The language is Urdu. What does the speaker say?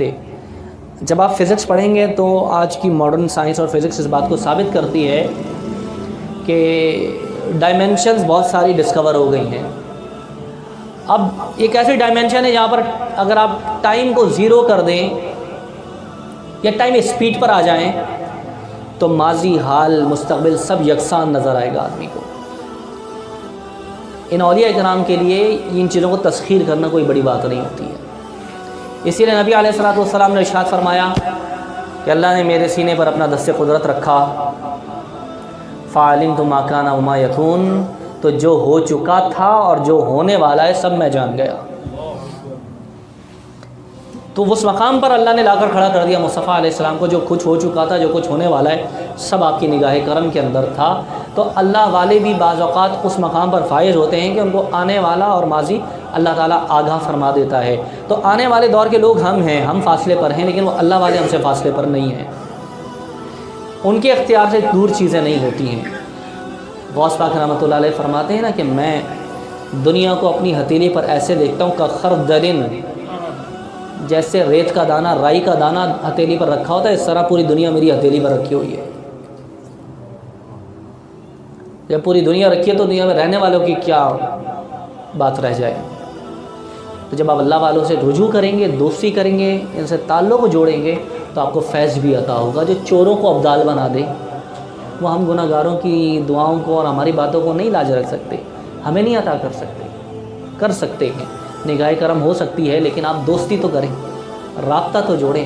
سکتے. جب آپ فزکس پڑھیں گے تو آج کی ماڈرن سائنس اور فزکس اس بات کو ثابت کرتی ہے کہ ڈائمینشنز بہت ساری ڈسکور ہو گئی ہیں. اب ایک ایسی ڈائمینشن ہے جہاں پر اگر آپ ٹائم کو زیرو کر دیں یا ٹائم اسپیڈ پر آ جائیں تو ماضی، حال، مستقبل سب یکساں نظر آئے گا آدمی کو. ان اولیاء کرام کے لیے ان چیزوں کو تسخیر کرنا کوئی بڑی بات نہیں ہوتی ہے. اسی لیے نبی علیہ الصلوۃ والسلام نے ارشاد فرمایا کہ اللہ نے میرے سینے پر اپنا دست قدرت رکھا، فَعَلِمْتُ مَا كَانَ وَمَا يَكُونُ، تو جو ہو چکا تھا اور جو ہونے والا ہے سب میں جان گیا. تو اس مقام پر اللہ نے لا کر کھڑا کر دیا مصطفیٰ علیہ السلام کو، جو کچھ ہو چکا تھا، جو کچھ ہونے والا ہے سب آپ کی نگاہ کرم کے اندر تھا. تو اللہ والے بھی بعض اوقات اس مقام پر فائز ہوتے ہیں کہ ان کو آنے والا اور ماضی اللہ تعالیٰ آگاہ فرما دیتا ہے. تو آنے والے دور کے لوگ ہم ہیں، ہم فاصلے پر ہیں، لیکن وہ اللہ والے ہم سے فاصلے پر نہیں ہیں. ان کے اختیار سے دور چیزیں نہیں ہوتی ہیں. غوث پاک رحمۃ اللہ علیہ فرماتے ہیں نا کہ میں دنیا کو اپنی ہتھیلی پر ایسے دیکھتا ہوں کہ خردلن، جیسے ریت کا دانہ، رائی کا دانہ ہتھیلی پر رکھا ہوتا ہے، اس طرح پوری دنیا میری ہتھیلی پر رکھی ہوئی ہے. جب پوری دنیا رکھی ہے تو دنیا میں رہنے والوں کی کیا بات رہ جائے. تو جب آپ اللہ والوں سے رجوع کریں گے، دوستی کریں گے، ان سے تعلق جوڑیں گے تو آپ کو فیض بھی عطا ہوگا. جو چوروں کو ابدال بنا دے وہ ہم گناہ گاروں کی دعاؤں کو اور ہماری باتوں کو نہیں لاج رکھ سکتے، ہمیں نہیں عطا کر سکتے ہیں. نگاہ کرم ہو سکتی ہے لیکن آپ دوستی تو کریں، رابطہ تو جوڑیں.